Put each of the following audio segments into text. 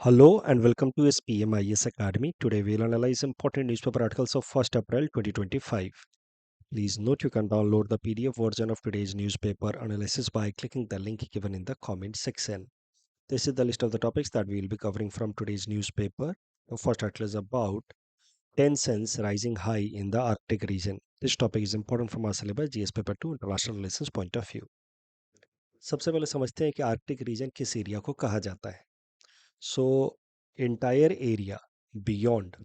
Hello and welcome to SPMIS Academy. Today we'll analyze important newspaper articles of 1st April 2025. Please note you can download the PDF version of today's newspaper analysis by clicking the link given in the comment section. This is the list of the topics that we will be covering from today's newspaper. The first article is about tensions rising high in the Arctic region. This topic is important from our syllabus GS paper 2 international relations point of view. सबसे पहले समझते हैं कि Arctic region किस area को कहा जाता है. So, entire area beyond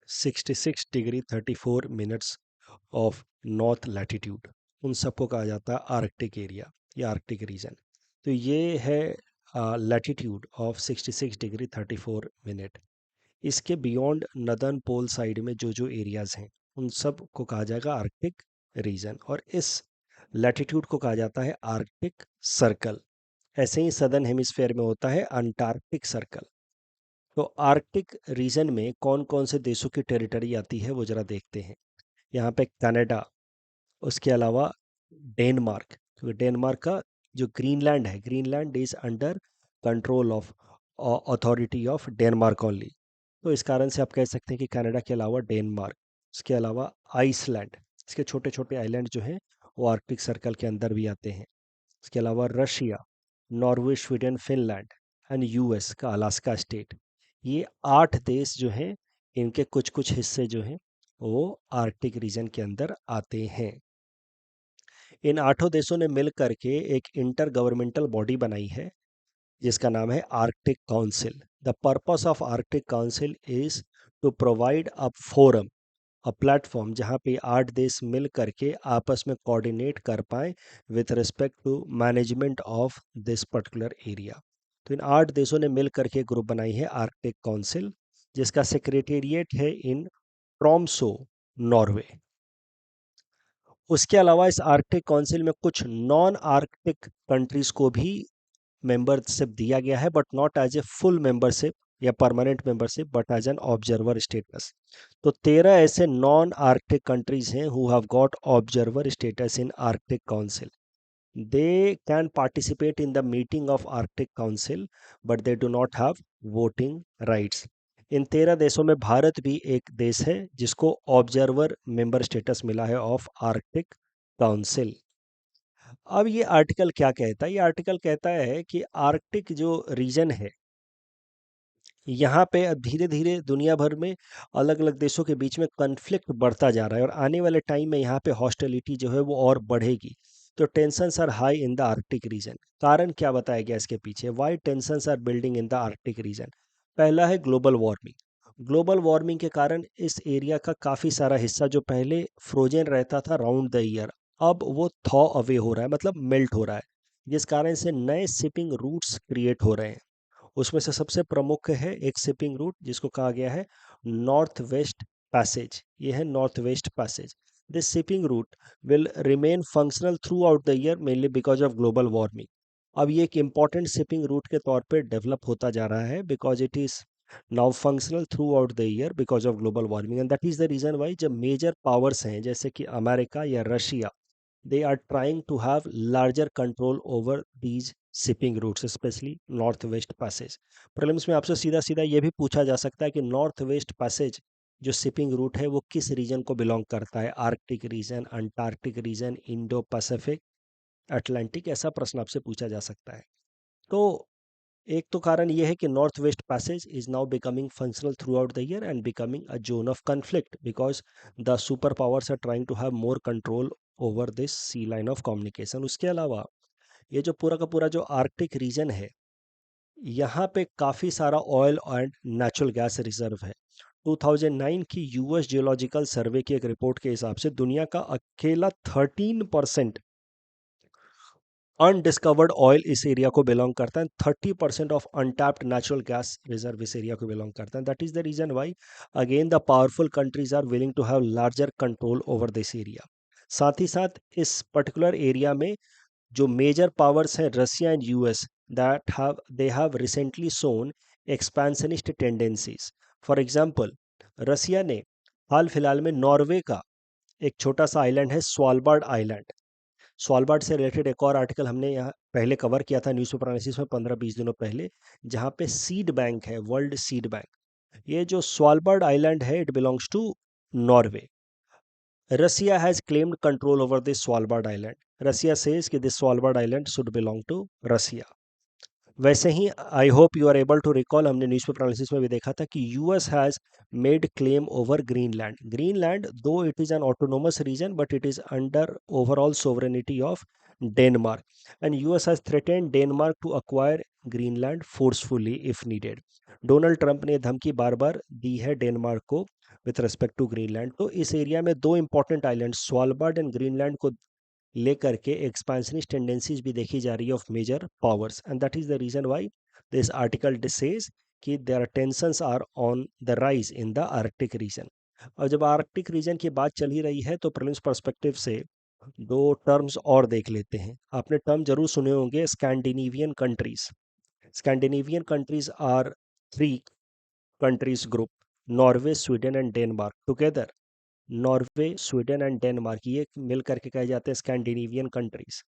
66 degree 34 minutes of north latitude उन सबको कहा जाता है आर्कटिक एरिया या आर्कटिक रीजन. तो ये है लैटिट्यूड ऑफ 66 डिग्री 34 मिनट. इसके बियॉन्ड नदर्न पोल साइड में जो जो एरियाज हैं उन सब को कहा जाएगा आर्कटिक रीजन, और इस लैटिट्यूड को कहा जाता है आर्कटिक सर्कल. ऐसे ही सदर्न हेमिस्फेयर में होता है अंटार्कटिक सर्कल. तो आर्कटिक रीजन में कौन कौन से देशों की टेरिटरी आती है वो जरा देखते हैं. यहाँ पे कनाडा, उसके अलावा डेनमार्क, क्योंकि डेनमार्क का जो ग्रीनलैंड है, Greenland is under control of authority of Denmark only. तो इस कारण से आप कह सकते हैं कि कनाडा के अलावा डेनमार्क, उसके अलावा आइसलैंड, इसके छोटे छोटे आइलैंड जो हैं वो आर्कटिक सर्कल के अंदर भी आते हैं. इसके अलावा Russia, Norway, Sweden, Finland and US का अलास्का स्टेट. ये 8 देश जो हैं इनके कुछ कुछ हिस्से जो हैं वो आर्कटिक रीजन के अंदर आते हैं. इन 8 देशों ने मिल करके एक इंटर गवर्नमेंटल बॉडी बनाई है जिसका नाम है Arctic council. The purpose of Arctic council is to provide a forum, a platform जहाँ पे 8 देश मिल करके आपस में कोऑर्डिनेट कर पाए with respect to management of this particular area. तो इन 8 देशों ने मिल करके ग्रुप बनाई है आर्कटिक काउंसिल, जिसका सेक्रेटेरिएट है इन ट्रॉम्सो, नॉर्वे. उसके अलावा इस आर्कटिक काउंसिल में कुछ नॉन आर्कटिक कंट्रीज को भी मेंबरशिप दिया गया है, but not as a full membership या permanent membership, but as an observer status. तो 13 ऐसे नॉन आर्कटिक कंट्रीज हैं who have got observer status in Arctic council. They can participate in the meeting of Arctic council but they do not have voting rights. इन 13 देशों में भारत भी एक देश है जिसको ऑब्जर्वर मेंबर स्टेटस मिला है ऑफ आर्कटिक काउंसिल. अब ये आर्टिकल क्या कहता है? ये आर्टिकल कहता है कि आर्कटिक जो रीजन है यहाँ पे अब धीरे धीरे दुनिया भर में अलग अलग देशों के बीच में कन्फ्लिक्ट बढ़ता जा रहा है, और आने वाले टाइम में यहाँ पे हॉस्टिलिटी जो है वो और बढ़ेगी. तो tensions are high in the Arctic region. कारण क्या बताया गया इसके पीछे? Why tensions are building in the Arctic region? पहला है ग्लोबल वार्मिंग. ग्लोबल वार्मिंग के कारण इस एरिया का काफ़ी सारा हिस्सा जो पहले फ्रोजन रहता था राउंड द ईयर, अब वो थॉ अवे हो रहा है, मतलब मेल्ट हो रहा है, जिस कारण से नए शिपिंग रूट्स क्रिएट हो रहे हैं. उसमें से सबसे प्रमुख है एक शिपिंग रूट जिसको कहा गया है नॉर्थ वेस्ट पैसेज. ये है north west passage. This shipping route will remain functional throughout the year mainly because of global warming. अब ये एक इम्पॉर्टेंट शिपिंग रूट के तौर पे डेवलप होता जा रहा है because it is now functional throughout the year because of global warming. And that is the reason why जब मेजर पावर्स हैं जैसे कि अमेरिका या Russia, they are trying to have larger control over these shipping routes, especially north west passage. Prelims में आपसे सीधा सीधा ये भी पूछा जा सकता है कि नॉर्थ वेस्ट पैसेज जो शिपिंग रूट है वो किस रीजन को बिलोंग करता है? Arctic region, Antarctic region, Indo Pacific, Atlantic? ऐसा प्रश्न आपसे पूछा जा सकता है. तो एक तो कारण ये है कि north west passage is now becoming functional throughout the year and becoming a zone of conflict because the super powers are trying to have more control over this sea line of communication. उसके अलावा ये जो पूरा का पूरा जो Arctic region है यहाँ पे काफ़ी सारा oil and natural gas reserve है. 2009 की यूएस जियोलॉजिकल सर्वे की एक रिपोर्ट के हिसाब से दुनिया का अकेला 13% अनडिस्कवर्ड ऑयल इस एरिया को बिलोंग करता है. 30% of untapped natural gas reserve इस एरिया को बिलोंग करता है. That is the reason why again the powerful countries are willing to have larger control over this area. साथ ही साथ इस पर्टिकुलर एरिया में जो मेजर पावर्स हैं Russia and US, that have they have recently shown expansionist tendencies. For example, Russia ने हाल फिलहाल में नॉर्वे का एक छोटा सा आइलैंड है स्वालबार्ड आइलैंड. स्वालबार्ड से रिलेटेड एक और आर्टिकल हमने यहाँ पहले कवर किया था न्यूज़पेपर एनालिसिस में 15-20 दिनों पहले, जहाँ पे सीड बैंक है, वर्ल्ड सीड बैंक। ये जो स्वालबार्ड आइलैंड है, it belongs to Norway. Russia has claimed control over this Svalbard island. Russia says कि this Svalbard island should belong to Russia. वैसे ही I hope you are able to recall, हमने newspaper analysis में भी देखा था कि US has made claim over Greenland. Greenland though it is an autonomous region but it is under overall sovereignty of Denmark, and US has threatened Denmark to acquire Greenland forcefully if needed. Donald Trump ने धमकी बार बार दी है Denmark को with respect to Greenland. तो इस area में दो important island Svalbard and Greenland को लेकर के एक्सपेंशनिस्ट टेंडेंसीज भी देखी जा रही है of major powers, and that is the reason why this article says कि there tensions are on the rise in the Arctic region. और जब आर्कटिक रीजन की बात चल ही रही है तो प्रीलिम्स पर्सपेक्टिव से दो टर्म्स और देख लेते हैं। आपने टर्म जरूर सुने होंगे, Scandinavian countries. Scandinavian countries are three countries group, Norway, Sweden and Denmark together. Norway, Sweden and Denmark ये मिल करके कहे जाते हैं स्कैंडिनेवियन कंट्रीज।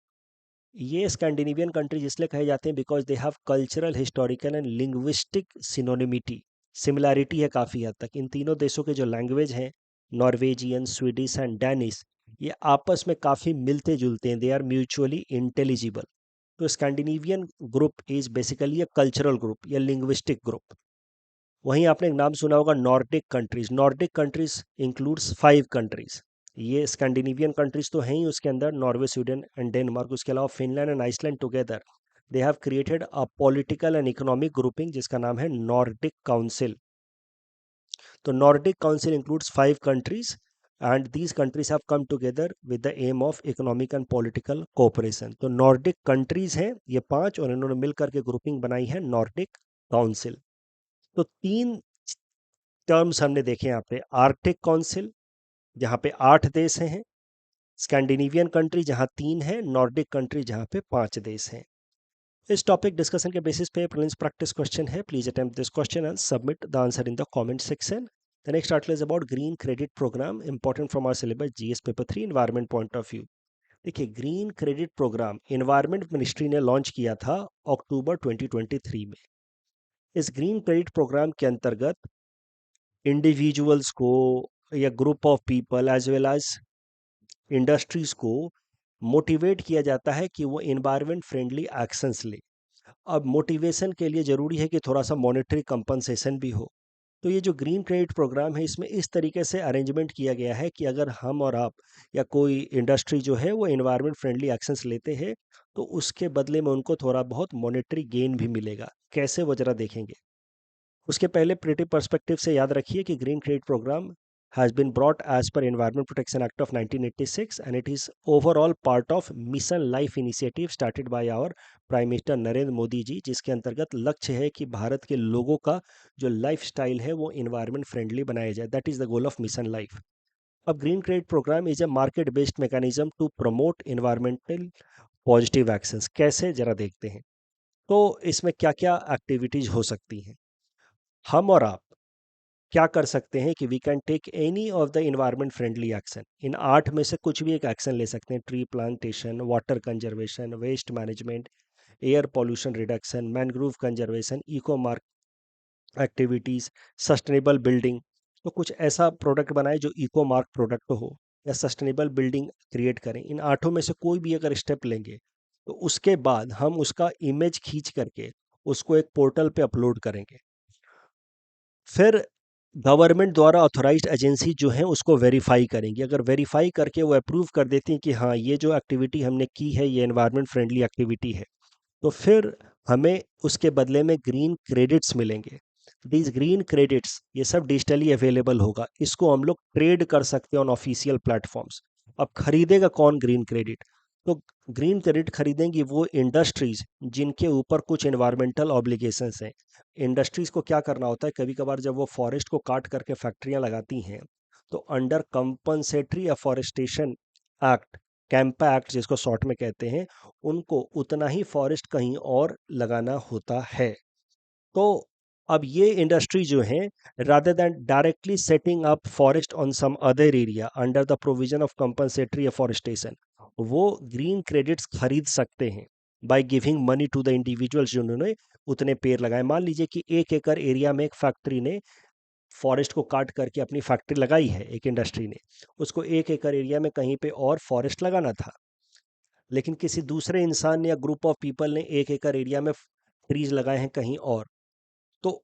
ये स्कैंडिनेवियन कंट्रीज इसलिए कहे जाते हैं because they have cultural, historical and linguistic synonymity. Similarity है काफ़ी हद तक। इन तीनों देशों के जो लैंग्वेज हैं, नॉर्वेजियन, स्वीडिश एंड डैनिश, ये आपस में काफ़ी मिलते जुलते हैं। They are mutually intelligible. तो Scandinavian group is basically a cultural group या लिंग्विस्टिक ग्रुप। वहीं आपने एक नाम सुना होगा Nordic countries. Nordic countries includes 5 countries. ये स्कैंडिनेवियन कंट्रीज तो हैं ही, उसके अंदर नॉर्वे, स्वीडन एंड डेनमार्क, उसके अलावा Finland and Iceland together they have created a political and economic grouping जिसका नाम है नॉर्डिक काउंसिल। तो Nordic council includes 5 countries and these countries have come together with the aim of economic and political cooperation. तो Nordic countries हैं ये 5 और इन्होंने मिलकर के ग्रुपिंग बनाई है नॉर्डिक काउंसिल। तो 3 टर्म्स हमने देखे यहाँ पे, आर्कटिक काउंसिल जहाँ पे 8 देश हैं, स्कैंडिनेवियन कंट्री जहाँ 3 है, नॉर्डिक कंट्री जहाँ पे 5 देश हैं। इस टॉपिक डिस्कशन के बेसिस पे प्रीलिम्स प्रैक्टिस क्वेश्चन है। Please attempt this question and submit the answer in the comment section. The next article is about green credit program, important from our syllabus GS paper 3 environment point of view. देखिए, green credit program environment ministry ने launch किया था अक्टूबर 2023 में। इस green credit programme के अंतर्गत individuals को या group of people as well as industries को मोटिवेट किया जाता है कि वो एनवायरमेंट फ्रेंडली एक्शंस ले। अब मोटिवेशन के लिए ज़रूरी है कि थोड़ा सा मॉनेटरी कंपनसेशन भी हो। तो ये जो ग्रीन क्रेडिट प्रोग्राम है इसमें इस तरीके से अरेंजमेंट किया गया है कि अगर हम और आप या कोई इंडस्ट्री जो है वो एनवायरमेंट फ्रेंडली एक्शंस लेते हैं तो उसके बदले में उनको थोड़ा बहुत मॉनेटरी गेन भी मिलेगा। कैसे, वो जरा देखेंगे। उसके पहले प्रिटी पर्सपेक्टिव से याद रखिए कि green credit program has been brought as per Environment Protection Act of 1986 and it is overall part of Mission Life initiative started by our prime minister Narendra Modi ji, जिसके अंतर्गत लक्ष्य है कि भारत के लोगों का जो लाइफ स्टाइल है वो इन्वायरमेंट फ्रेंडली बनाया जाए। That is the goal of mission life. अब green credit program is a market based mechanism to promote environmental positive actions. कैसे, जरा देखते हैं। तो इसमें क्या क्या एक्टिविटीज हो सकती हैं। हम और आप क्या कर सकते हैं कि we can take any of the environment friendly action. इन 8 में से कुछ भी एक एक्शन ले सकते हैं। Tree plantation, water conservation, waste management, air pollution reduction, mangrove conservation, eco mark activities, sustainable building. तो कुछ ऐसा प्रोडक्ट बनाए जो इको मार्क प्रोडक्ट हो या सस्टेनेबल बिल्डिंग क्रिएट करें। इन 8 में से कोई भी अगर स्टेप लेंगे तो उसके बाद हम उसका इमेज खींच करके उसको एक पोर्टल पे अपलोड करेंगे। फिर गवर्नमेंट द्वारा ऑथोराइज्ड एजेंसी जो है उसको वेरीफाई करेंगी। अगर वेरीफाई करके वो अप्रूव कर देती हैं कि हाँ ये जो एक्टिविटी हमने की है ये एनवायरनमेंट फ्रेंडली एक्टिविटी है, तो फिर हमें उसके बदले में ग्रीन क्रेडिट्स मिलेंगे। दीज ग्रीन क्रेडिट्स ये सब डिजिटली अवेलेबल होगा। इसको हम लोग ट्रेड कर सकते हैं ऑन ऑफिशियल प्लेटफॉर्म्स। अब खरीदेगा कौन ग्रीन क्रेडिट? तो ग्रीन क्रेडिट खरीदेंगी वो इंडस्ट्रीज जिनके ऊपर कुछ एनवायरमेंटल ऑब्लिगेशंस हैं। इंडस्ट्रीज को क्या करना होता है, कभी कभार जब वो फॉरेस्ट को काट करके फैक्ट्रियां लगाती हैं तो under compensatory afforestation act, Campa act जिसको शॉर्ट में कहते हैं, उनको उतना ही फॉरेस्ट कहीं और लगाना होता है। तो अब ये इंडस्ट्री जो है, rather than directly setting up forest on some other area under the provision of compensatory afforestation, वो ग्रीन क्रेडिट्स खरीद सकते हैं by giving money to the individuals जिन्होंने उतने पेड़ लगाए। मान लीजिए कि 1 एकड़ एरिया में एक फैक्ट्री ने फॉरेस्ट को काट करके अपनी फैक्ट्री लगाई है, एक इंडस्ट्री ने, उसको 1 एकड़ एरिया में कहीं पे और फॉरेस्ट लगाना था, लेकिन किसी दूसरे इंसान या ग्रुप ऑफ पीपल ने 1 एकड़ एरिया में ट्रीज लगाए हैं कहीं और, तो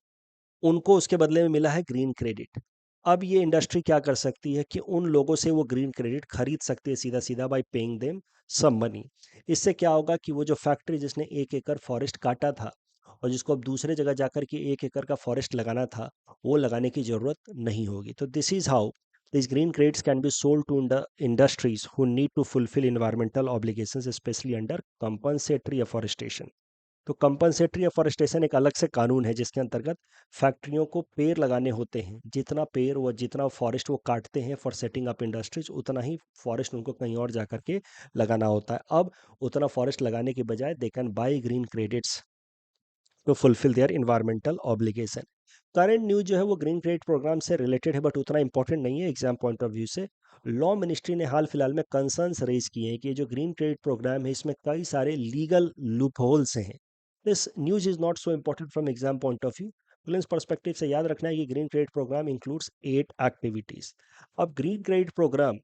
उनको उसके बदले में मिला है ग्रीन क्रेडिट। अब ये इंडस्ट्री क्या कर सकती है कि उन लोगों से वो ग्रीन क्रेडिट खरीद सकती है सीधा सीधा by paying them some money. इससे क्या होगा कि वो जो फैक्ट्री जिसने 1 एकड़ फॉरेस्ट काटा था और जिसको अब दूसरे जगह जाकर के 1 एकड़ का फॉरेस्ट लगाना था, वो लगाने की जरूरत नहीं होगी। तो this is how these green credits can be sold to industries who need to fulfill environmental obligations, especially under compensatory afforestation। तो कंपनसेटरी अफॉरेस्टेशन एक अलग से कानून है जिसके अंतर्गत फैक्ट्रियों को पेड़ लगाने होते हैं। जितना पेड़ व जितना फॉरेस्ट वो काटते हैं फॉर सेटिंग अप इंडस्ट्रीज, उतना ही फॉरेस्ट उनको कहीं और जा करके लगाना होता है। अब उतना फॉरेस्ट लगाने के बजाय they can buy green credits to fulfil their environmental obligation. Current news जो है वो ग्रीन क्रेडिट प्रोग्राम से रिलेटेड है बट उतना इंपॉर्टेंट नहीं है एग्जाम पॉइंट ऑफ व्यू से। लॉ मिनिस्ट्री ने हाल फिलहाल में कंसर्न्स रेज किए हैं कि ये जो ग्रीन क्रेडिट प्रोग्राम है इसमें कई सारे लीगल लूप होल्स हैं। This news is not so important from exam point of view. Prelims perspective से याद रखना है कि green credit program includes 8 activities. अब ग्रीन क्रेडिट प्रोग्राम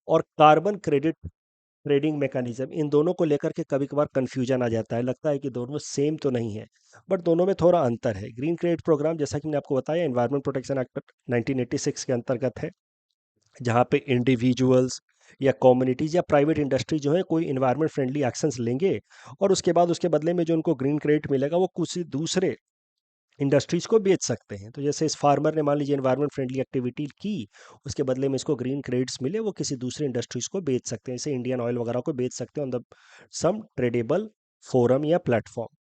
और कार्बन क्रेडिट ट्रेडिंग मैकेनिज्म, इन दोनों को लेकर के कभी कभार कंफ्यूजन आ जाता है, लगता है कि दोनों सेम तो नहीं है, बट दोनों में थोड़ा अंतर है। ग्रीन क्रेडिट प्रोग्राम जैसा कि मैंने आपको बताया एनवायरमेंट प्रोटेक्शन एक्ट 1986 के अंतर्गत है, जहाँ पे इंडिविजुअल्स या कम्युनिटीज या प्राइवेट इंडस्ट्री जो है कोई इन्वायरमेंट फ्रेंडली एक्शंस लेंगे और उसके बाद उसके बदले में जो उनको ग्रीन क्रेडिट मिलेगा वो किसी दूसरे इंडस्ट्रीज को बेच सकते हैं। तो जैसे इस फार्मर ने मान लीजिए एनवायरमेंट फ्रेंडली एक्टिविटी की, उसके बदले में इसको ग्रीन क्रेडिट्स मिले, वो किसी दूसरे इंडस्ट्रीज को बेच सकते हैं, जैसे इंडियन ऑयल वगैरह को बेच सकते हैं on the some tradable forum या प्लेटफॉर्म।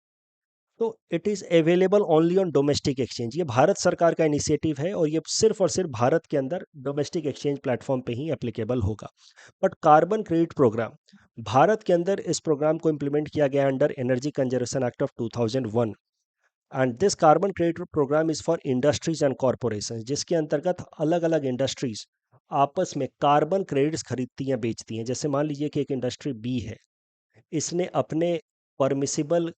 तो it is available only on domestic exchange. ये भारत सरकार का इनिशिएटिव है और ये सिर्फ और सिर्फ भारत के अंदर डोमेस्टिक एक्सचेंज प्लेटफॉर्म पे ही एप्लीकेबल होगा। But carbon credit programme, Bharat के अंदर इस प्रोग्राम को इम्प्लीमेंट किया गया under energy conservation act of 2001 and this carbon credit program is for industries and corporation, जिसके अंतर्गत अलग अलग इंडस्ट्रीज आपस में कार्बन क्रेडिट्स खरीदती हैं बेचती हैं। जैसे मान लीजिए कि एक इंडस्ट्री बी है, इसने अपने permissible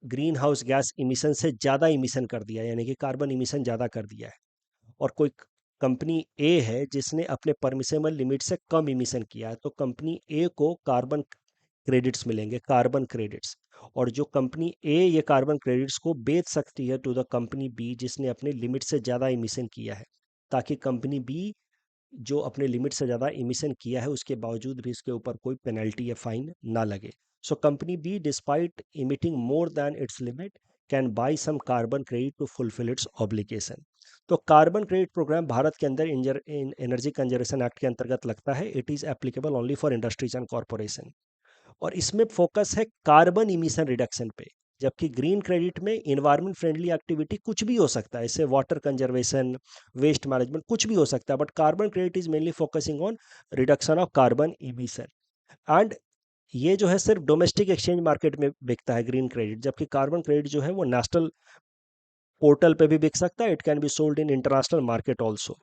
green house gas emission से ज़्यादा इमिशन कर दिया, यानी कि कार्बन इमिशन ज़्यादा कर दिया है, और कोई कंपनी ए है जिसने अपने परमिसेबल लिमिट से कम इमिशन किया है, तो कंपनी ए को कार्बन क्रेडिट्स मिलेंगे, कार्बन क्रेडिट्स। और जो कंपनी ए ये कार्बन क्रेडिट्स को बेच सकती है टू द कंपनी बी जिसने अपने लिमिट से ज़्यादा इमिशन किया है, ताकि कंपनी बी जो अपने लिमिट से ज़्यादा इमिशन किया है उसके बावजूद भी इसके ऊपर कोई पेनल्टी या फाइन ना लगे। So company be despite emitting more than its limit can buy some carbon credit to fulfil its obligation. तो कार्बन क्रेडिट प्रोग्राम भारत के अंदर एनर्जी कंजर्वेशन एक्ट के अंतर्गत लगता है। It is applicable only for industries and corporation, और इसमें focus है कार्बन इमिशन रिडक्शन पे। जबकि ग्रीन क्रेडिट में इन्वायरमेंट फ्रेंडली एक्टिविटी कुछ भी हो सकता है, इससे वाटर कंजर्वेशन, वेस्ट मैनेजमेंट कुछ भी हो सकता है, but carbon credit is mainly focusing on reduction of carbon emission. And ये जो है सिर्फ डोमेस्टिक एक्सचेंज मार्केट में बिकता है ग्रीन क्रेडिट, जबकि कार्बन क्रेडिट जो है वो नेशनल पोर्टल पे भी बिक सकता है। It can be sold in international market also.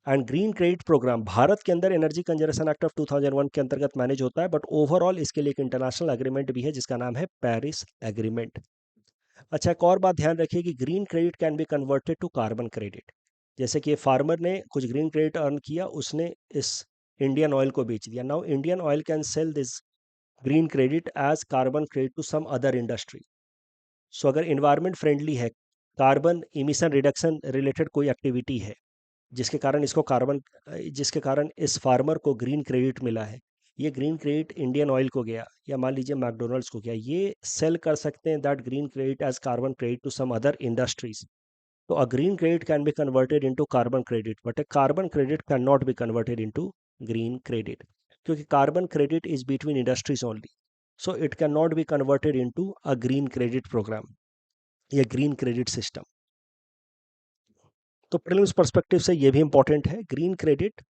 And green credit programme Bharat के अंदर एनर्जी कंजर्वेशन एक्ट ऑफ 2001 के अंतर्गत मैनेज होता है, बट ओवरऑल इसके लिए एक इंटरनेशनल एग्रीमेंट भी है जिसका नाम है पेरिस एग्रीमेंट। अच्छा, एक और बात ध्यान रखिए कि green credit can be converted to carbon credit. जैसे कि फार्मर ने कुछ ग्रीन क्रेडिट अर्न किया, उसने इस इंडियन ऑयल को बेच दिया। Now Indian oil can sell this green credit as carbon credit to some other industry. So अगर इन्वायरमेंट फ्रेंडली है, कार्बन इमिशन रिडक्शन रिलेटेड कोई एक्टिविटी है जिसके कारण इसको कार्बन जिसके कारण इस फार्मर को ग्रीन क्रेडिट मिला है, ये ग्रीन क्रेडिट इंडियन ऑयल को गया या मान लीजिए मैकडोनल्ड्स को गया, ये सेल कर सकते हैं that green credit as carbon credit to some other industries. तो a green credit can be converted into carbon credit but a carbon credit can not be converted into green credit, क्योंकि carbon credit is between industries only, so it can not be converted into a green credit program या green credit system. तो prelims perspective से ये भी important है, green credit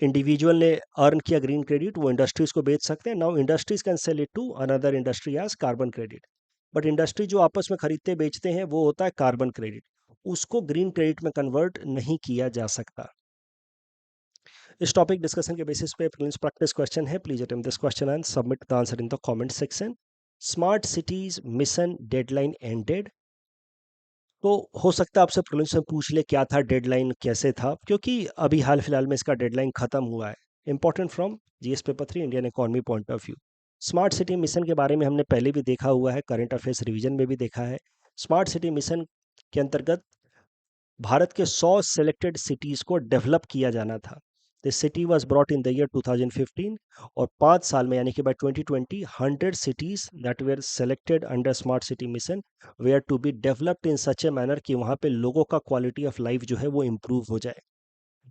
individual ने earn किया green credit, वो इंडस्ट्रीज को बेच सकते हैं। Now industries can sell it to another industry as carbon credit, but industry जो आपस में खरीदते बेचते हैं वो होता है कार्बन क्रेडिट, उसको ग्रीन क्रेडिट में कन्वर्ट नहीं किया जा सकता। इस टॉपिक डिस्कशन के बेसिस पे प्रीलिम्स प्रैक्टिस क्वेश्चन है, please attempt this question and submit the answer in the comment section. Smart cities mission deadline ended. तो हो सकता है आपसे प्रीलिम्स में पूछ ले क्या था डेडलाइन, कैसे था, क्योंकि अभी हाल फिलहाल में इसका डेडलाइन खत्म हुआ है। Important from GS paper 3 Indian economy point of view. Smart city mission के बारे में हमने पहले भी देखा हुआ है, करंट अफेयर्स रिवीजन में भी देखा है। स्मार्ट सिटी मिशन के अंतर्गत भारत के 100 सेलेक्टेड सिटीज को डेवलप किया जाना था। This city was brought in the year 2015 और 5 साल में यानी कि by 2020 100 cities that were selected under smart city mission were to be developed in such a manner कि वहाँ पे लोगों का क्वालिटी ऑफ लाइफ जो है वो इम्प्रूव हो जाए।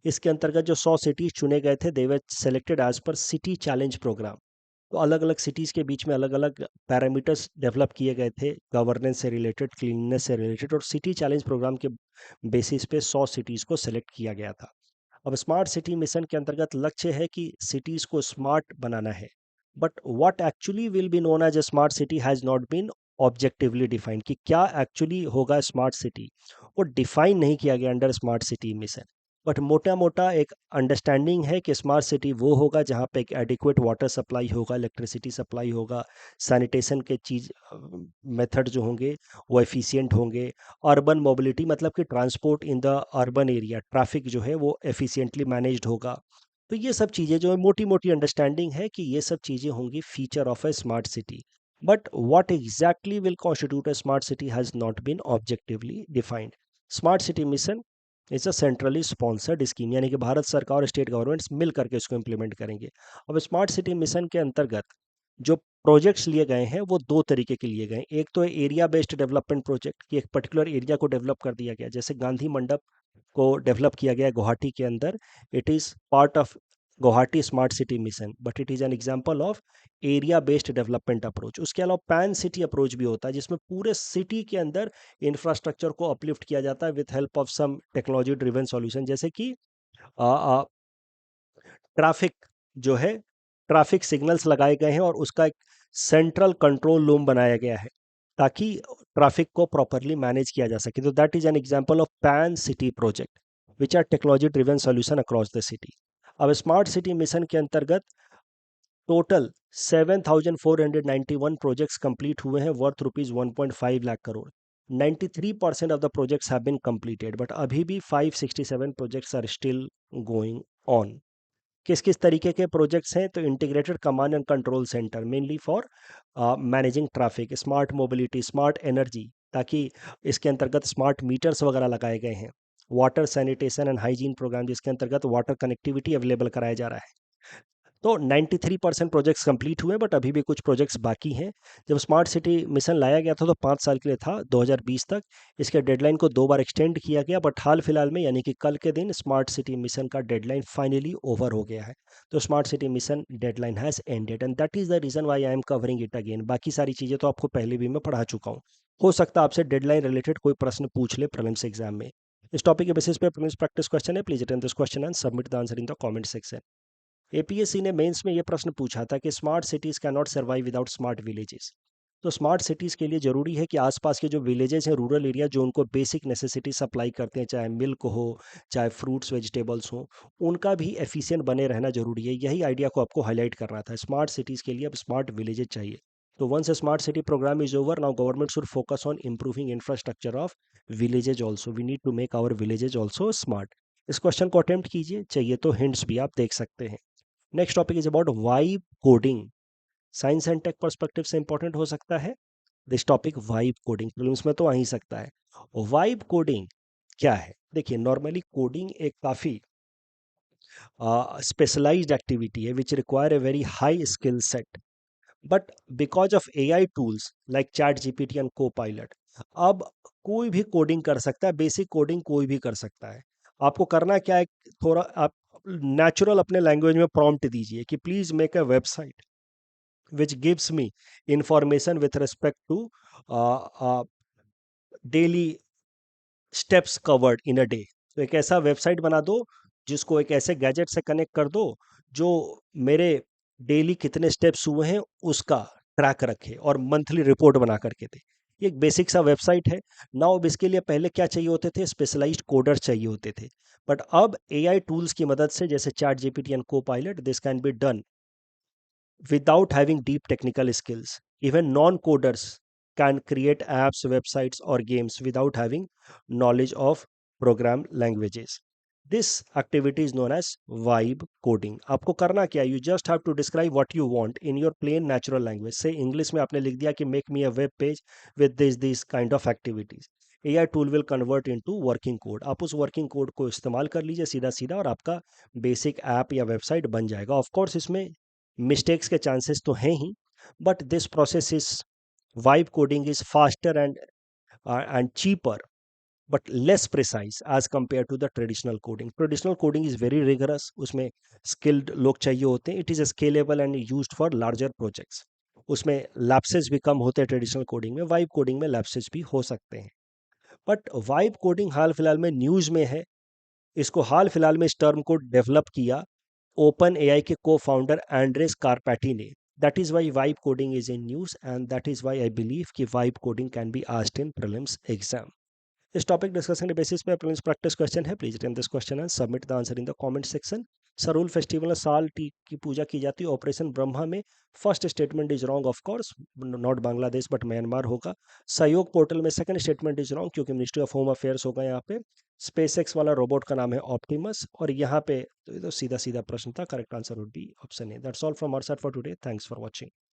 इसके अंतर्गत जो 100 सिटीज चुने गए थे they were selected as per city challenge program. तो अलग अलग सिटीज़ के बीच में अलग अलग पैरामीटर्स डेवलप किए गए थे, गवर्नेंस से रिलेटेड, क्लीननेस से रिलेटेड, और सिटी चैलेंज प्रोग्राम के बेसिस पे 100 सिटीज़ को सेलेक्ट किया गया था। अब स्मार्ट सिटी मिशन के अंतर्गत लक्ष्य है कि सिटीज़ को स्मार्ट बनाना है, but what actually will be known as a smart city has not been objectively defined. कि क्या एक्चुअली होगा स्मार्ट सिटी, वो डिफाइन नहीं किया गया under smart city mission. But मोटा मोटा एक अंडरस्टैंडिंग है कि स्मार्ट सिटी वो होगा जहाँ पे एक एडिक्वेट वाटर सप्लाई होगा, इलेक्ट्रिसिटी सप्लाई होगा, सैनिटेशन के चीज़ मेथड जो होंगे वो एफिशिएंट होंगे, अर्बन मोबिलिटी मतलब कि transport in the urban area, traffic जो है वो एफिशिएंटली मैनेज्ड होगा। तो ये सब चीज़ें जो है मोटी मोटी अंडरस्टैंडिंग है कि ये सब चीज़ें होंगी feature of a smart city. But what exactly will constitute a smart city has not been objectively defined. Smart city mission it's a centrally sponsored scheme, यानी कि भारत सरकार और स्टेट गवर्नमेंट्स मिल करके इसको इम्प्लीमेंट करेंगे। अब स्मार्ट सिटी मिशन के अंतर्गत जो प्रोजेक्ट्स लिए गए हैं वो दो तरीके के लिए गए हैं। एक तो एरिया बेस्ड डेवलपमेंट प्रोजेक्ट, कि एक पर्टिकुलर एरिया को डेवलप कर दिया गया, जैसे गांधी मंडप को डेवलप किया गया है गुवाहाटी के अंदर। It is part of Guwahati smart city mission, but it is an example of area based development approach. उसके अलावा पैन सिटी अप्रोच भी होता है, जिसमें पूरे सिटी के अंदर इंफ्रास्ट्रक्चर को अपलिफ्ट किया जाता है with help of some technology driven solution, जैसे कि ट्रैफिक जो है, ट्रैफिक सिग्नल्स लगाए गए हैं और उसका एक सेंट्रल कंट्रोल रूम बनाया गया है ताकि ट्रैफिक को प्रॉपरली मैनेज किया जा सके। तो that is an example of pan city project which are technology driven solution across the city. अब स्मार्ट सिटी मिशन के अंतर्गत टोटल 7,491 प्रोजेक्ट्स कंप्लीट हुए हैं worth rupees 1.5 lakh crore. 93% of the projects have been completed, but अभी भी 567 projects are still going on. किस किस तरीके के प्रोजेक्ट्स हैं, तो integrated command and control centre mainly for managing traffic, smart mobility, smart energy, ताकि इसके अंतर्गत स्मार्ट मीटर्स वगैरह लगाए गए हैं, water sanitation and hygiene programme जिसके अंतर्गत वाटर कनेक्टिविटी अवेलेबल कराया जा रहा है। तो 93% प्रोजेक्ट्स कंप्लीट हुए, बट अभी भी कुछ प्रोजेक्ट्स बाकी हैं। जब स्मार्ट सिटी मिशन लाया गया था तो 5 साल के लिए था, 2020 तक। इसके डेडलाइन को 2 बार एक्सटेंड किया गया, बट हाल फिलहाल में यानी कि कल के दिन स्मार्ट सिटी मिशन का डेडलाइन फाइनली ओवर हो गया है। तो smart city mission deadline has ended and that is the reason why I am covering it again. बाकी सारी चीज़ें तो आपको पहले भी मैं पढ़ा चुका हूँ। हो सकता है आपसे डेडलाइन रिलेटेड कोई प्रश्न पूछ ले प्रीलिम्स एग्जाम में। इस टॉपिक के बेसिस पे प्रीलिम्स प्रैक्टिस क्वेश्चन है, please attempt this question and submit the answer in the comment section. APSC ने मेंस में ये प्रश्न पूछा था कि smart cities can not survive without smart villages. तो स्मार्ट सिटीज़ के लिए ज़रूरी है कि आसपास के जो विलेजेस हैं, रूरल एरिया, जो उनको बेसिक नेसेसिटी सप्लाई करते हैं, चाहे मिल्क हो, चाहे फ्रूट्स वेजिटेबल्स हो, उनका भी एफिशिएंट बने रहना ज़रूरी है। यही आइडिया को आपको हाईलाइट करना था। स्मार्ट सिटीज़ के लिए अब स्मार्ट विलेजेस चाहिए। तो once smart city programme is over, now government should focus on improving infrastructure of villages also. We need to make our villages also smart. इस क्वेश्चन को अटेम्प्ट कीजिए, चाहिए तो हिंट्स भी आप देख सकते हैं। Next topic is about vibe coding. Science and tech perspective से इंपॉर्टेंट हो सकता है this topic. Vibe coding prelims में तो आ ही सकता है। वाइब कोडिंग क्या है? देखिए, नॉर्मली कोडिंग एक काफ़ी स्पेशलाइज्ड एक्टिविटी है which require a very high skill set, but because of AI tools like chat GPT and को पायलट, अब कोई भी कोडिंग कर सकता है। बेसिक कोडिंग कोई भी कर सकता है। आपको करना क्या है, थोड़ा आप नेचुरल अपने लैंग्वेज में प्रॉम्प्ट दीजिए कि please make a website which gives me information with respect to daily steps covered in a day. तो एक ऐसा वेबसाइट बना दो जिसको एक ऐसे गैजेट से कनेक्ट कर दो जो मेरे डेली कितने स्टेप्स हुए हैं उसका ट्रैक रखे और मंथली रिपोर्ट बना करके दे। ये एक बेसिक सा वेबसाइट है। नाउ अब इसके लिए पहले क्या चाहिए होते थे, स्पेशलाइज्ड कोडर चाहिए होते थे। बट अब एआई टूल्स की मदद से जैसे chat GPT and Copilot, this can be done without having deep technical skills. Even non coders can create apps, websites, or games without having knowledge of program languages. This activity is known as vibe coding. आपको करना क्या है, you just have to describe what you want in your plain natural language. से English में आपने लिख दिया कि make me a web page with this kind of activities. AI tool will convert into working code. आप उस working code को इस्तेमाल कर लीजिए सीधा सीधा और आपका बेसिक ऐप या वेबसाइट बन जाएगा। ऑफ कोर्स इसमें मिस्टेक्स के चांसेस तो हैं ही, but this process is vibe coding is faster and cheaper but less precise as compare to the traditional coding. Traditional coding is very rigorous, उसमें skilled लोग चाहिए होते हैं। It is scalable and used for larger projects. उसमें lapses भी कम होते हैं ट्रेडिशनल कोडिंग में, वाइब कोडिंग में लैप्सेस भी हो सकते हैं। बट वाइब कोडिंग हाल फिलहाल में न्यूज़ में है। इसको हाल फिलहाल में इस टर्म को डेवलप किया ओपन एआई के को फाउंडर एंड्रेस कारपैटी ने। That is why vibe coding is in news and that is why I believe कि vibe coding can be asked in prelims exam. इस टॉपिक डिस्कशन के basis पे prelims practice question है। Please attempt this question and submit the answer in the comment section. Sarhul festival में साल T की पूजा की जाती है। ऑपरेशन ब्रह्मा में first statement is wrong, of course not Bangladesh but Myanmar होगा। सहयोग पोर्टल में सेकंड स्टेटमेंट इज रॉन्ग क्योंकि मिनिस्ट्री ऑफ होम अफेयर्स होगा यहाँ पे। स्पेस एक्स वाला रोबोट का नाम है ऑप्टिमस और यहाँ पे तो सीधा सीधा प्रश्न था। Correct answer would be option A. That's all from our side for today. Thanks for watching.